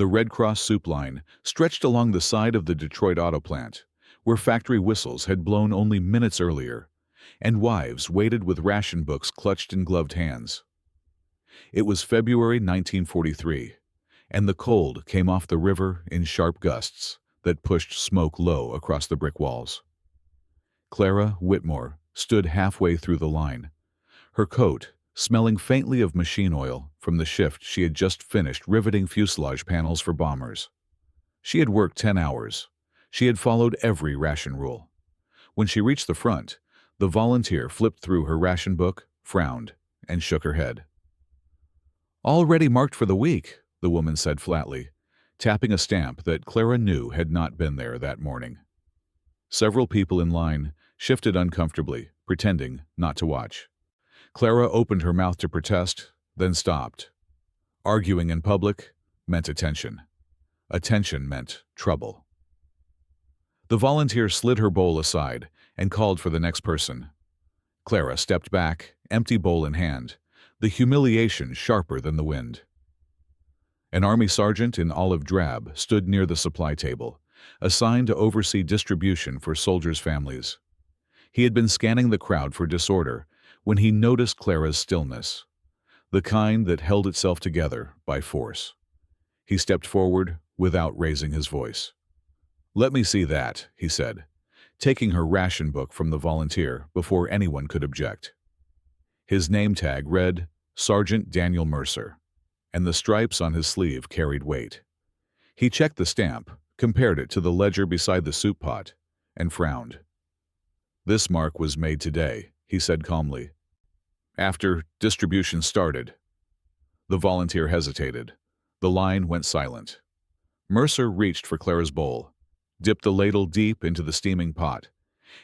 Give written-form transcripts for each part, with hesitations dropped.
The Red Cross soup line stretched along the side of the Detroit auto plant, where factory whistles had blown only minutes earlier, and wives waited with ration books clutched in gloved hands. It was February 1943, and the cold came off the river in sharp gusts that pushed smoke low across the brick walls. Clara Whitmore stood halfway through the line, her coat smelling faintly of machine oil from the shift she had just finished riveting fuselage panels for bombers. She had worked 10 hours. She had followed every ration rule. When she reached the front, the volunteer flipped through her ration book, frowned, and shook her head. "Already marked for the week," the woman said flatly, tapping a stamp that Clara knew had not been there that morning. Several people in line shifted uncomfortably, pretending not to watch. Clara opened her mouth to protest, then stopped. Arguing in public meant attention. Attention meant trouble. The volunteer slid her bowl aside and called for the next person. Clara stepped back, empty bowl in hand, the humiliation sharper than the wind. An army sergeant in olive drab stood near the supply table, assigned to oversee distribution for soldiers' families. He had been scanning the crowd for disorder when he noticed Clara's stillness, the kind that held itself together by force. He stepped forward without raising his voice. "Let me see that," he said, taking her ration book from the volunteer before anyone could object. His name tag read Sergeant Daniel Mercer, and the stripes on his sleeve carried weight. He checked the stamp, compared it to the ledger beside the soup pot, and frowned. "This mark was made today," he said calmly, "after distribution started." The volunteer hesitated. The line went silent. Mercer reached for Clara's bowl, dipped the ladle deep into the steaming pot,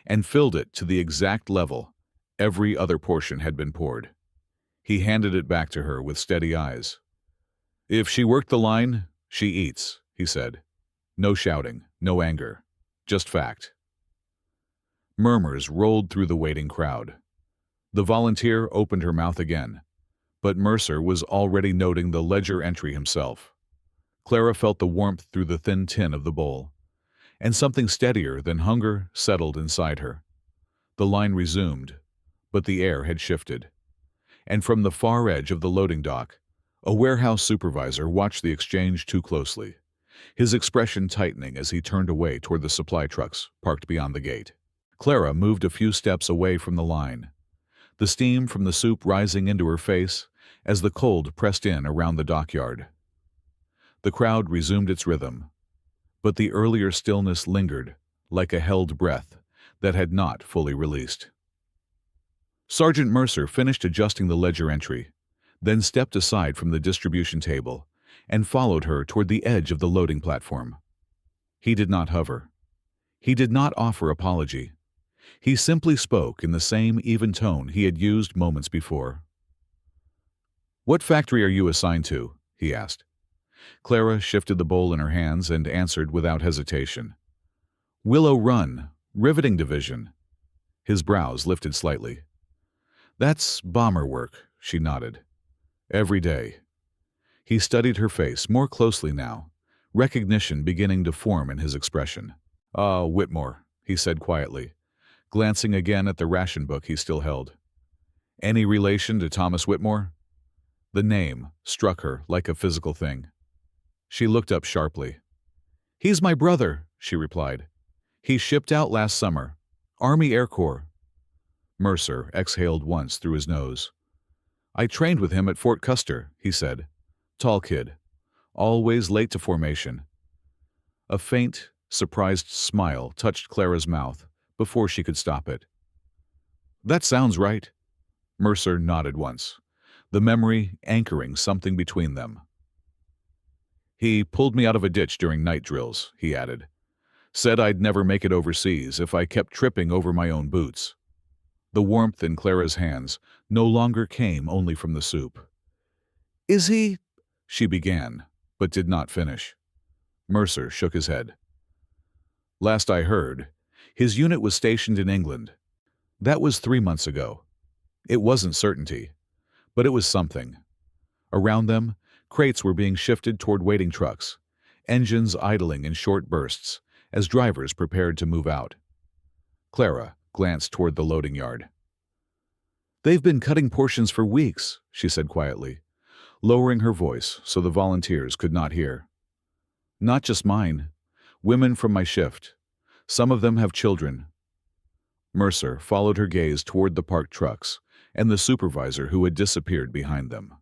and filled it to the exact level every other portion had been poured. He handed it back to her with steady eyes. "If she worked the line, she eats," he said. No shouting, no anger, just fact. Murmurs rolled through the waiting crowd. The volunteer opened her mouth again, but Mercer was already noting the ledger entry himself. Clara felt the warmth through the thin tin of the bowl, and something steadier than hunger settled inside her. The line resumed, but the air had shifted. And from the far edge of the loading dock, a warehouse supervisor watched the exchange too closely, his expression tightening as he turned away toward the supply trucks parked beyond the gate. Clara moved a few steps away from the line, the steam from the soup rising into her face as the cold pressed in around the dockyard. The crowd resumed its rhythm, but the earlier stillness lingered like a held breath that had not fully released. Sergeant Mercer finished adjusting the ledger entry, then stepped aside from the distribution table and followed her toward the edge of the loading platform. He did not hover. He did not offer apology. He simply spoke in the same even tone he had used moments before. "What factory are you assigned to?" he asked. Clara shifted the bowl in her hands and answered without hesitation. "Willow Run, Riveting Division." His brows lifted slightly. "That's bomber work," she nodded. "Every day." He studied her face more closely now, recognition beginning to form in his expression. "Ah, Whitmore," he said quietly, glancing again at the ration book he still held. "Any relation to Thomas Whitmore?" The name struck her like a physical thing. She looked up sharply. "He's my brother," she replied. "He shipped out last summer. Army Air Corps." Mercer exhaled once through his nose. "I trained with him at Fort Custer," he said. "Tall kid. Always late to formation." A faint, surprised smile touched Clara's mouth before she could stop it. "That sounds right." Mercer nodded once, the memory anchoring something between them. "He pulled me out of a ditch during night drills," he added. "Said I'd never make it overseas if I kept tripping over my own boots." The warmth in Clara's hands no longer came only from the soup. "Is he—" she began, but did not finish. Mercer shook his head. "Last I heard, his unit was stationed in England. That was 3 months ago. It wasn't certainty, but it was something." Around them, crates were being shifted toward waiting trucks, engines idling in short bursts as drivers prepared to move out. Clara glanced toward the loading yard. "They've been cutting portions for weeks," she said quietly, lowering her voice so the volunteers could not hear. "Not just mine. Women from my shift. Some of them have children." Mercer followed her gaze toward the parked trucks and the supervisor who had disappeared behind them.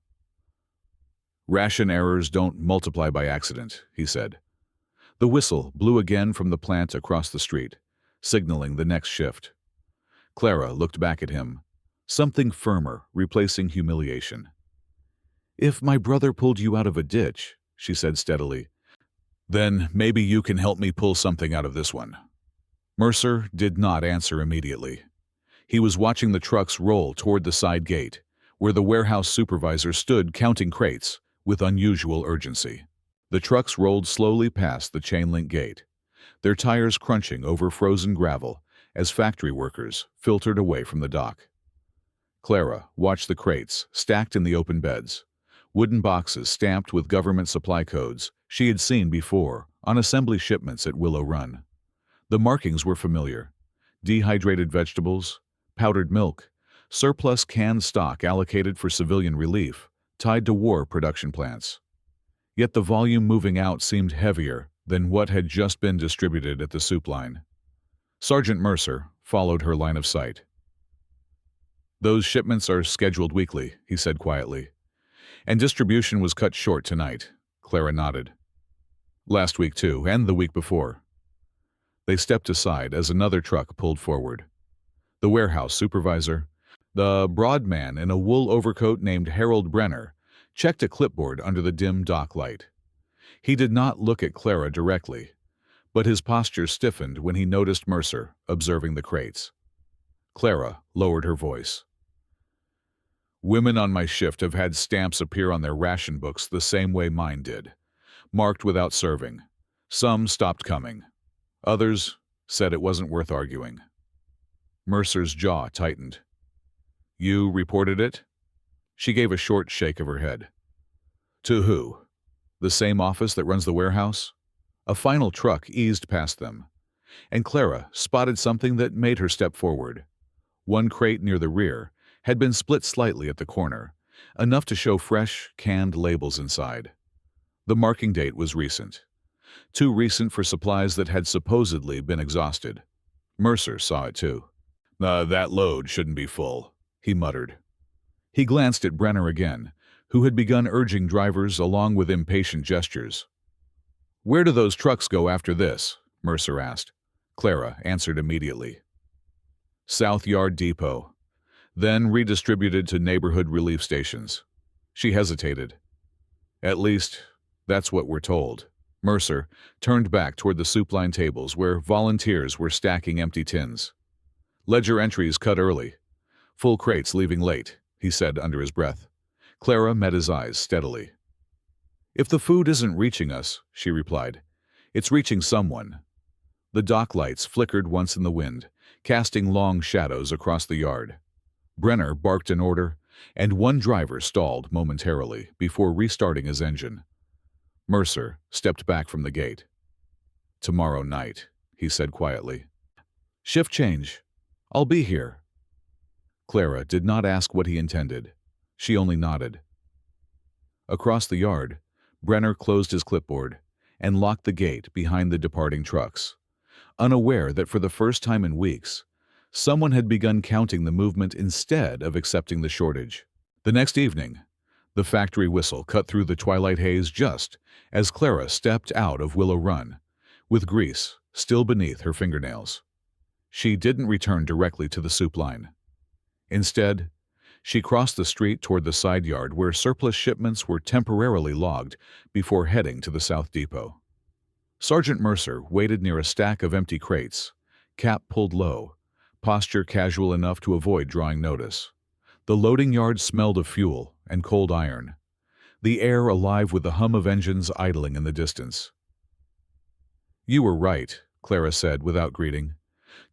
"Ration errors don't multiply by accident," he said. The whistle blew again from the plant across the street, signaling the next shift. Clara looked back at him, something firmer replacing humiliation. "If my brother pulled you out of a ditch," she said steadily, "then maybe you can help me pull something out of this one." Mercer did not answer immediately. He was watching the trucks roll toward the side gate, where the warehouse supervisor stood counting crates with unusual urgency. The trucks rolled slowly past the chain-link gate, their tires crunching over frozen gravel as factory workers filtered away from the dock. Clara watched the crates stacked in the open beds, wooden boxes stamped with government supply codes she had seen before on assembly shipments at Willow Run. The markings were familiar: dehydrated vegetables, powdered milk, surplus canned stock allocated for civilian relief, tied to war production plants. Yet the volume moving out seemed heavier than what had just been distributed at the soup line. Sergeant Mercer followed her line of sight. "Those shipments are scheduled weekly," he said quietly. "And distribution was cut short tonight." Clara nodded. "Last week too, and the week before." They stepped aside as another truck pulled forward. The warehouse supervisor, the broad man in a wool overcoat named Harold Brenner, checked a clipboard under the dim dock light. He did not look at Clara directly, but his posture stiffened when he noticed Mercer observing the crates. Clara lowered her voice. "Women on my shift have had stamps appear on their ration books the same way mine did, marked without serving. Some stopped coming. Others said it wasn't worth arguing." Mercer's jaw tightened. "You reported it?" She gave a short shake of her head. "To who? The same office that runs the warehouse?" A final truck eased past them, and Clara spotted something that made her step forward. One crate near the rear had been split slightly at the corner, enough to show fresh, canned labels inside. The marking date was recent. Too recent for supplies that had supposedly been exhausted. Mercer saw it too. That load shouldn't be full," he muttered. He glanced at Brenner again, who had begun urging drivers along with impatient gestures. "Where do those trucks go after this?" Mercer asked. Clara answered immediately. "South Yard Depot, then redistributed to neighborhood relief stations." She hesitated. "At least, that's what we're told." Mercer turned back toward the soup line tables where volunteers were stacking empty tins. "Ledger entries cut early. Full crates leaving late," he said under his breath. Clara met his eyes steadily. "If the food isn't reaching us," she replied, "it's reaching someone." The dock lights flickered once in the wind, casting long shadows across the yard. Brenner barked an order, and one driver stalled momentarily before restarting his engine. Mercer stepped back from the gate. "Tomorrow night," he said quietly. "Shift change. I'll be here." Clara did not ask what he intended. She only nodded. Across the yard, Brenner closed his clipboard and locked the gate behind the departing trucks, unaware that for the first time in weeks, someone had begun counting the movement instead of accepting the shortage. The next evening, the factory whistle cut through the twilight haze just as Clara stepped out of Willow Run, with grease still beneath her fingernails. She didn't return directly to the soup line. Instead, she crossed the street toward the side yard where surplus shipments were temporarily logged before heading to the South Depot. Sergeant Mercer waited near a stack of empty crates, cap pulled low, posture casual enough to avoid drawing notice. The loading yard smelled of fuel and cold iron, the air alive with the hum of engines idling in the distance. "You were right," Clara said without greeting.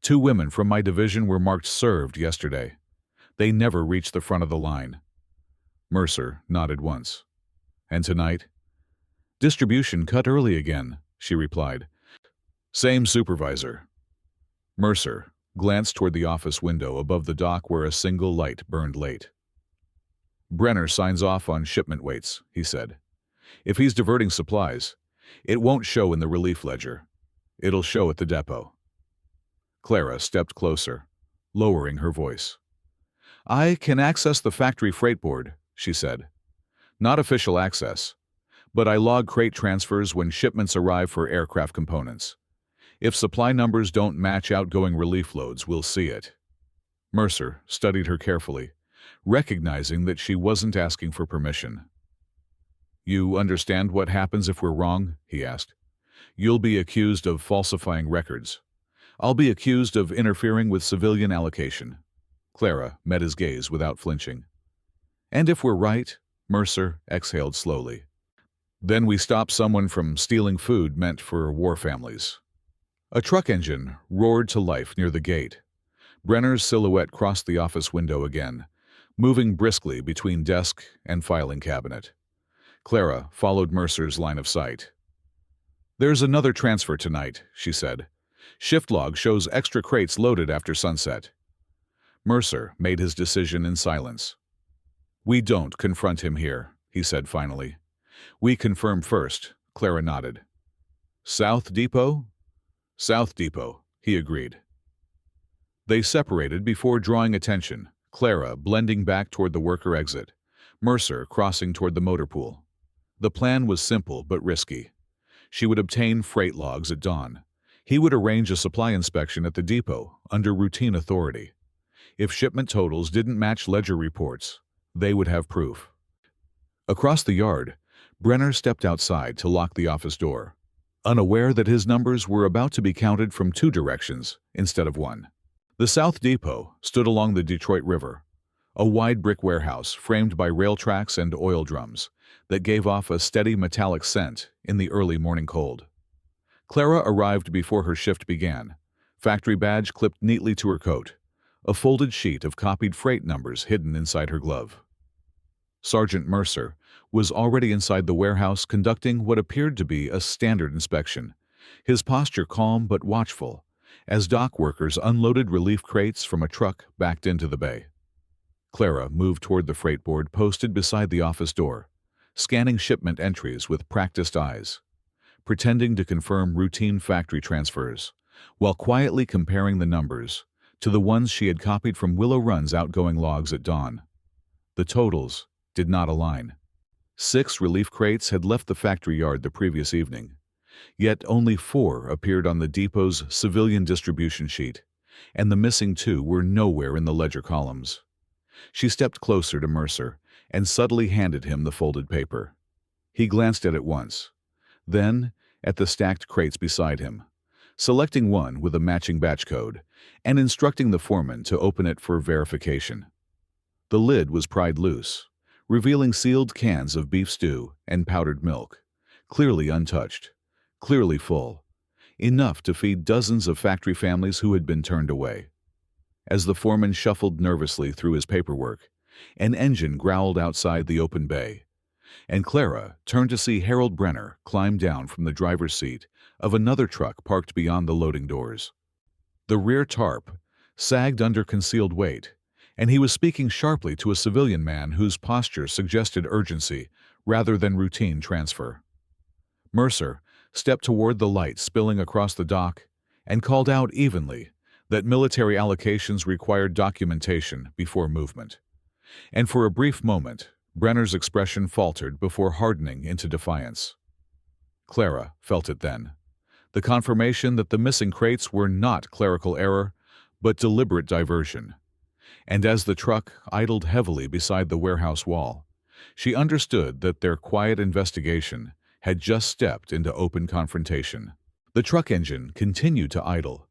"2 women from my division were marked served yesterday. They never reached the front of the line." Mercer nodded once. "And tonight?" Distribution cut early again, she replied. Same supervisor. Mercer glanced toward the office window above the dock where a single light burned late. Brenner signs off on shipment weights, he said. If he's diverting supplies, it won't show in the relief ledger. It'll show at the depot. Clara stepped closer, lowering her voice. I can access the factory freight board, she said. Not official access, but I log crate transfers when shipments arrive for aircraft components. If supply numbers don't match outgoing relief loads, we'll see it. Mercer studied her carefully, recognizing that she wasn't asking for permission. You understand what happens if we're wrong? He asked. You'll be accused of falsifying records. I'll be accused of interfering with civilian allocation. Clara met his gaze without flinching. And if we're right, Mercer exhaled slowly. Then we stop someone from stealing food meant for war families. A truck engine roared to life near the gate. Brenner's silhouette crossed the office window again, moving briskly between desk and filing cabinet. Clara followed Mercer's line of sight. There's another transfer tonight, she said. Shift log shows extra crates loaded after sunset. Mercer made his decision in silence. We don't confront him here, he said finally. We confirm first, Clara nodded. South Depot? South Depot, he agreed. They separated before drawing attention, Clara blending back toward the worker exit, Mercer crossing toward the motor pool. The plan was simple but risky. She would obtain freight logs at dawn. He would arrange a supply inspection at the depot under routine authority. If shipment totals didn't match ledger reports, they would have proof. Across the yard, Brenner stepped outside to lock the office door, unaware that his numbers were about to be counted from two directions instead of one. The South Depot stood along the Detroit River, a wide brick warehouse framed by rail tracks and oil drums that gave off a steady metallic scent in the early morning cold. Clara arrived before her shift began, factory badge clipped neatly to her coat, a folded sheet of copied freight numbers hidden inside her glove. Sergeant Mercer was already inside the warehouse conducting what appeared to be a standard inspection, his posture calm but watchful, as dock workers unloaded relief crates from a truck backed into the bay. Clara moved toward the freight board posted beside the office door, scanning shipment entries with practiced eyes, pretending to confirm routine factory transfers, while quietly comparing the numbers to the ones she had copied from Willow Run's outgoing logs at dawn. The totals did not align. 6 relief crates had left the factory yard the previous evening, yet only 4 appeared on the depot's civilian distribution sheet, and the missing 2 were nowhere in the ledger columns. She stepped closer to Mercer and subtly handed him the folded paper. He glanced at it once, then at the stacked crates beside him, selecting one with a matching batch code and instructing the foreman to open it for verification. The lid was pried loose, revealing sealed cans of beef stew and powdered milk, clearly untouched, clearly full, enough to feed dozens of factory families who had been turned away. As the foreman shuffled nervously through his paperwork, an engine growled outside the open bay, and Clara turned to see Harold Brenner climb down from the driver's seat of another truck parked beyond the loading doors. The rear tarp sagged under concealed weight, and he was speaking sharply to a civilian man whose posture suggested urgency rather than routine transfer. Mercer stepped toward the light spilling across the dock and called out evenly that military allocations required documentation before movement. And for a brief moment, Brenner's expression faltered before hardening into defiance. Clara felt it then, the confirmation that the missing crates were not clerical error, but deliberate diversion. And as the truck idled heavily beside the warehouse wall, she understood that their quiet investigation had just stepped into open confrontation. The truck engine continued to idle,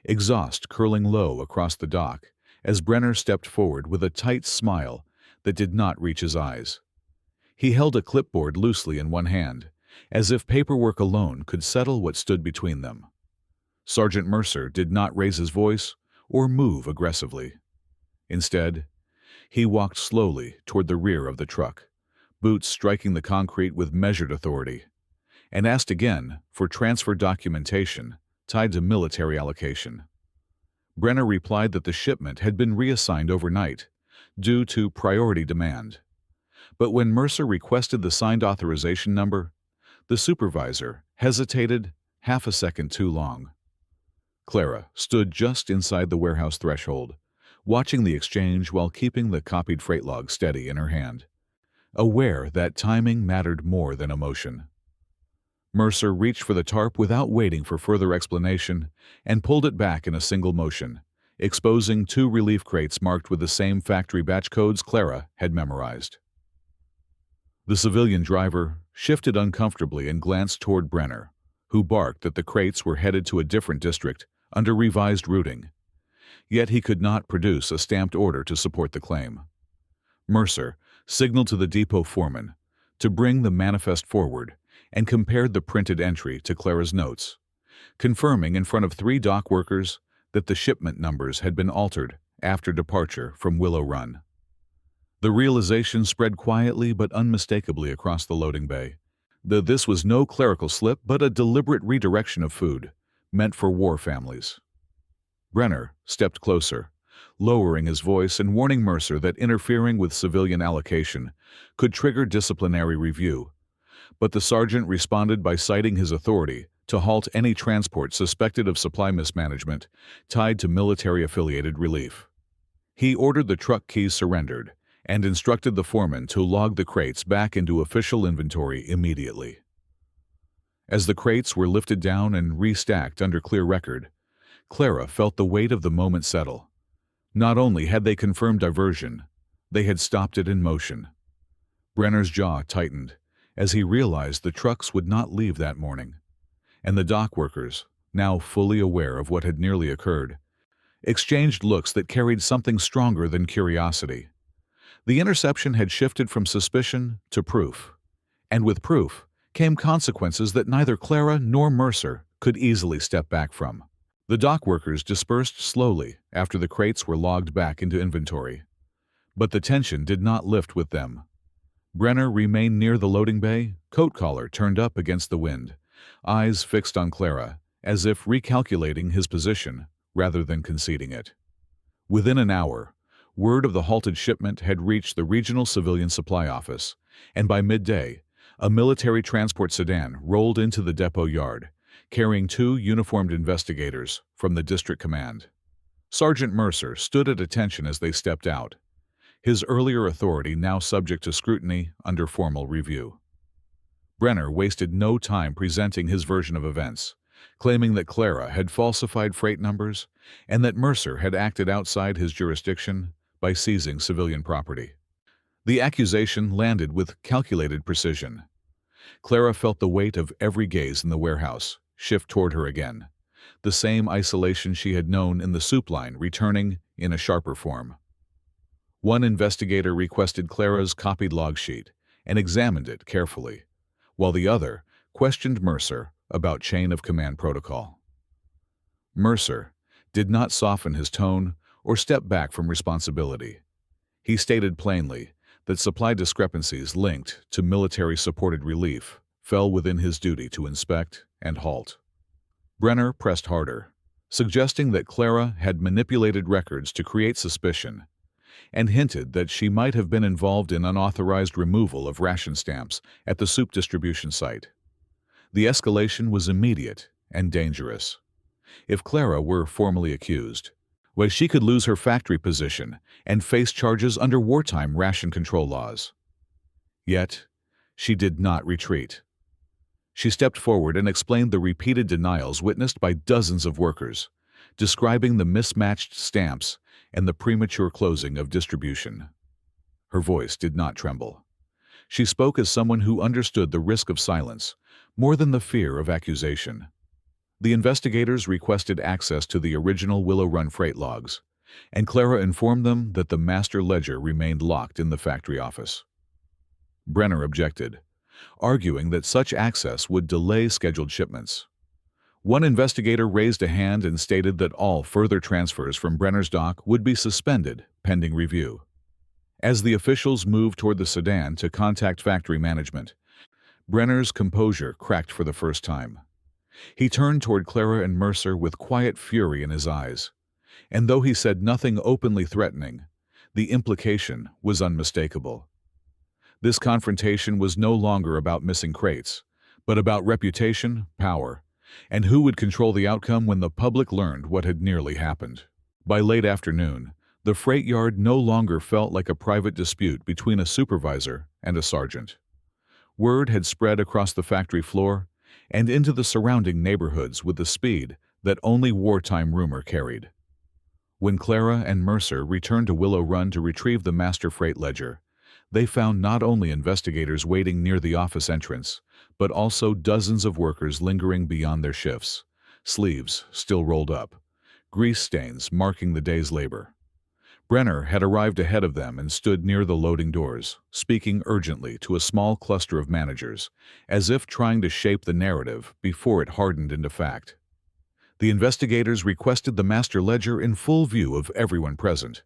exhaust curling low across the dock as Brenner stepped forward with a tight smile that did not reach his eyes. He held a clipboard loosely in one hand, as if paperwork alone could settle what stood between them. Sergeant Mercer did not raise his voice or move aggressively. Instead, he walked slowly toward the rear of the truck, boots striking the concrete with measured authority. and asked again for transfer documentation tied to military allocation. Brenner replied that the shipment had been reassigned overnight due to priority demand. But when Mercer requested the signed authorization number, the supervisor hesitated half a second too long. Clara stood just inside the warehouse threshold, watching the exchange while keeping the copied freight log steady in her hand, aware that timing mattered more than emotion. Mercer reached for the tarp without waiting for further explanation and pulled it back in a single motion, exposing 2 relief crates marked with the same factory batch codes Clara had memorized. The civilian driver shifted uncomfortably and glanced toward Brenner, who barked that the crates were headed to a different district under revised routing. Yet he could not produce a stamped order to support the claim. Mercer signaled to the depot foreman to bring the manifest forward and compared the printed entry to Clara's notes, confirming in front of 3 dock workers that the shipment numbers had been altered after departure from Willow Run. The realization spread quietly but unmistakably across the loading bay that this was no clerical slip but a deliberate redirection of food meant for war families. Brenner stepped closer, lowering his voice and warning Mercer that interfering with civilian allocation could trigger disciplinary review, but the sergeant responded by citing his authority to halt any transport suspected of supply mismanagement tied to military-affiliated relief. He ordered the truck keys surrendered and instructed the foreman to log the crates back into official inventory immediately. As the crates were lifted down and restacked under clear record, Clara felt the weight of the moment settle. Not only had they confirmed diversion, they had stopped it in motion. Brenner's jaw tightened as he realized the trucks would not leave that morning, and the dock workers, now fully aware of what had nearly occurred, exchanged looks that carried something stronger than curiosity. The interception had shifted from suspicion to proof, and with proof came consequences that neither Clara nor Mercer could easily step back from. The dock workers dispersed slowly after the crates were logged back into inventory, but the tension did not lift with them. Brenner remained near the loading bay, coat collar turned up against the wind, eyes fixed on Clara, as if recalculating his position rather than conceding it. Within an hour, word of the halted shipment had reached the regional civilian supply office, and by midday, a military transport sedan rolled into the depot yard, carrying 2 uniformed investigators from the district command. Sergeant Mercer stood at attention as they stepped out, his earlier authority now subject to scrutiny under formal review. Brenner wasted no time presenting his version of events, claiming that Clara had falsified freight numbers and that Mercer had acted outside his jurisdiction by seizing civilian property. The accusation landed with calculated precision. Clara felt the weight of every gaze in the warehouse shift toward her again, the same isolation she had known in the soup line returning in a sharper form. One investigator requested Clara's copied log sheet and examined it carefully, while the other questioned Mercer about chain of command protocol. Mercer did not soften his tone or step back from responsibility. He stated plainly that supply discrepancies linked to military-supported relief fell within his duty to inspect and halt. Brenner pressed harder, suggesting that Clara had manipulated records to create suspicion, and hinted that she might have been involved in unauthorized removal of ration stamps at the soup distribution site. The escalation was immediate and dangerous. If Clara were formally accused, well, she could lose her factory position and face charges under wartime ration control laws. Yet, she did not retreat. She stepped forward and explained the repeated denials witnessed by dozens of workers, describing the mismatched stamps and the premature closing of distribution. Her voice did not tremble. She spoke as someone who understood the risk of silence more than the fear of accusation. The investigators requested access to the original Willow Run freight logs, and Clara informed them that the master ledger remained locked in the factory office. Brenner objected, arguing that such access would delay scheduled shipments. One investigator raised a hand and stated that all further transfers from Brenner's dock would be suspended pending review. As the officials moved toward the sedan to contact factory management, Brenner's composure cracked for the first time. He turned toward Clara and Mercer with quiet fury in his eyes, and though he said nothing openly threatening, the implication was unmistakable. This confrontation was no longer about missing crates, but about reputation, power, and who would control the outcome when the public learned what had nearly happened. By late afternoon, the freight yard no longer felt like a private dispute between a supervisor and a sergeant. Word had spread across the factory floor and into the surrounding neighborhoods with the speed that only wartime rumor carried. When Clara and Mercer returned to Willow Run to retrieve the master freight ledger, they found not only investigators waiting near the office entrance, but also dozens of workers lingering beyond their shifts, sleeves still rolled up, grease stains marking the day's labor. Brenner had arrived ahead of them and stood near the loading doors, speaking urgently to a small cluster of managers, as if trying to shape the narrative before it hardened into fact. The investigators requested the master ledger in full view of everyone present,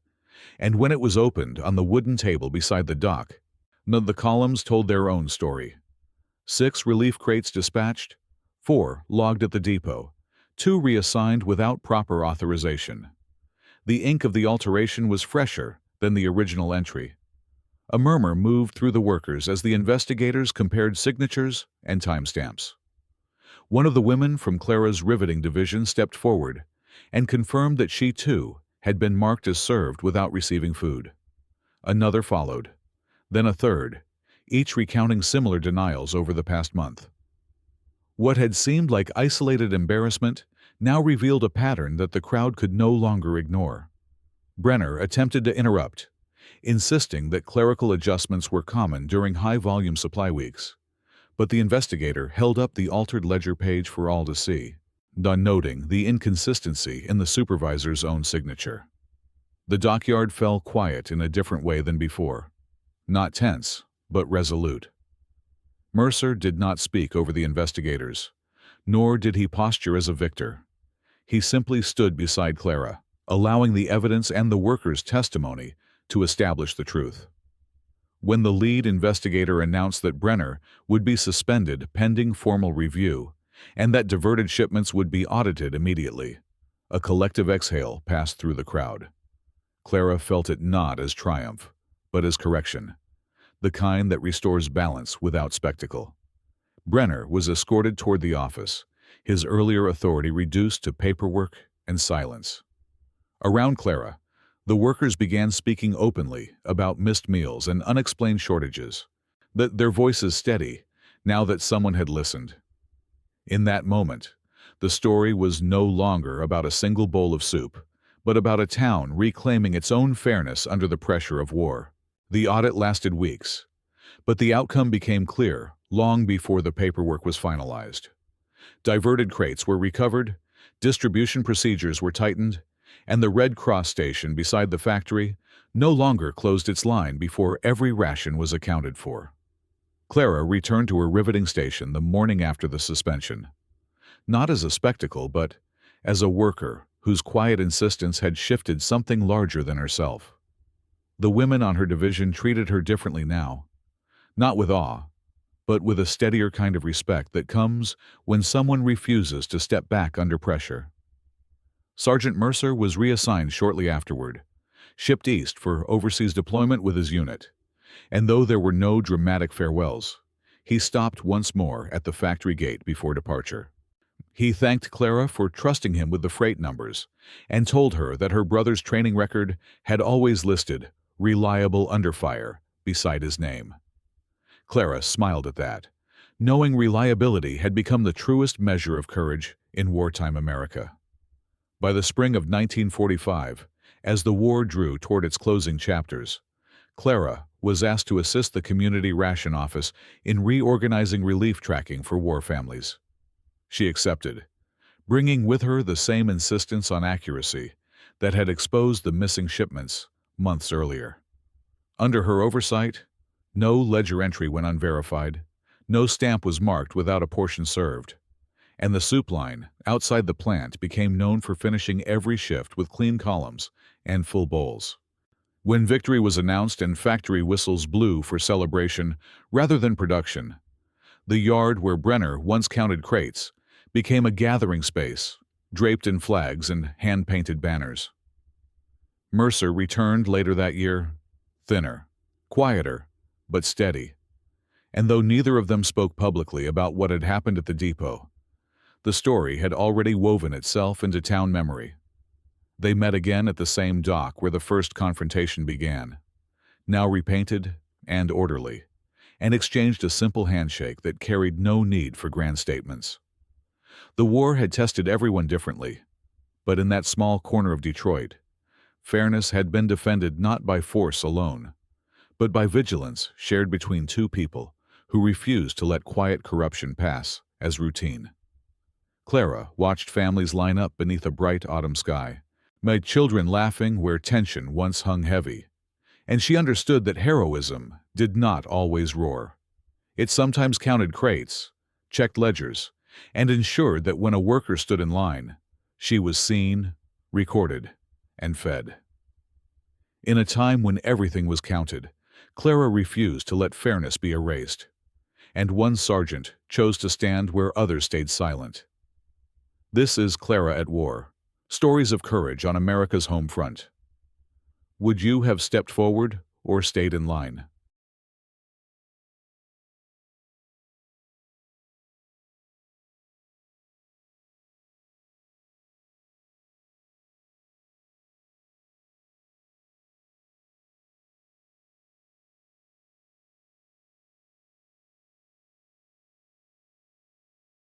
and when it was opened on the wooden table beside the dock, the columns told their own story. 6 relief crates dispatched, 4 logged at the depot, 2 reassigned without proper authorization. The ink of the alteration was fresher than the original entry. A murmur moved through the workers as the investigators compared signatures and timestamps. One of the women from Clara's riveting division stepped forward and confirmed that she, too, had been marked as served without receiving food. Another followed, then a third, each recounting similar denials over the past month. What had seemed like isolated embarrassment now revealed a pattern that the crowd could no longer ignore. Brenner attempted to interrupt, insisting that clerical adjustments were common during high-volume supply weeks, but the investigator held up the altered ledger page for all to see, noting the inconsistency in the supervisor's own signature. The dockyard fell quiet in a different way than before, not tense, but resolute. Mercer did not speak over the investigators, nor did he posture as a victor. He simply stood beside Clara, allowing the evidence and the workers' testimony to establish the truth. When the lead investigator announced that Brenner would be suspended pending formal review and that diverted shipments would be audited immediately, a collective exhale passed through the crowd. Clara felt it not as triumph, but as correction, the kind that restores balance without spectacle. Brenner was escorted toward the office, his earlier authority reduced to paperwork and silence. Around Clara, the workers began speaking openly about missed meals and unexplained shortages, their voices steady now that someone had listened. In that moment, the story was no longer about a single bowl of soup, but about a town reclaiming its own fairness under the pressure of war. The audit lasted weeks, but the outcome became clear long before the paperwork was finalized. Diverted crates were recovered, distribution procedures were tightened, and the Red Cross station beside the factory no longer closed its line before every ration was accounted for. Clara returned to her riveting station the morning after the suspension, not as a spectacle but as a worker whose quiet insistence had shifted something larger than herself. The women on her division treated her differently now, not with awe, but with a steadier kind of respect that comes when someone refuses to step back under pressure. Sergeant Mercer was reassigned shortly afterward, shipped east for overseas deployment with his unit, and though there were no dramatic farewells, he stopped once more at the factory gate before departure. He thanked Clara for trusting him with the freight numbers and told her that her brother's training record had always listed "reliable under fire" beside his name. Clara smiled at that, knowing reliability had become the truest measure of courage in wartime America. By the spring of 1945, as the war drew toward its closing chapters, Clara was asked to assist the Community Ration Office in reorganizing relief tracking for war families. She accepted, bringing with her the same insistence on accuracy that had exposed the missing shipments months earlier. Under her oversight, no ledger entry went unverified, no stamp was marked without a portion served, and the soup line outside the plant became known for finishing every shift with clean columns and full bowls. When victory was announced and factory whistles blew for celebration rather than production, The yard where Brenner once counted crates became a gathering space, draped in flags and hand-painted banners. Mercer returned later that year, thinner, quieter, but steady. And though neither of them spoke publicly about what had happened at the depot, the story had already woven itself into town memory. They met again at the same dock where the first confrontation began, now repainted and orderly, and exchanged a simple handshake that carried no need for grand statements. The war had tested everyone differently, but in that small corner of Detroit, fairness had been defended not by force alone, but by vigilance shared between two people who refused to let quiet corruption pass as routine. Clara watched families line up beneath a bright autumn sky, made children laughing where tension once hung heavy, and she understood that heroism did not always roar. It sometimes counted crates, checked ledgers, and ensured that when a worker stood in line, she was seen, recorded, and fed. In a time when everything was counted, Clara refused to let fairness be erased, and one sergeant chose to stand where others stayed silent. This is Clara at War, stories of courage on America's home front. Would you have stepped forward or stayed in line?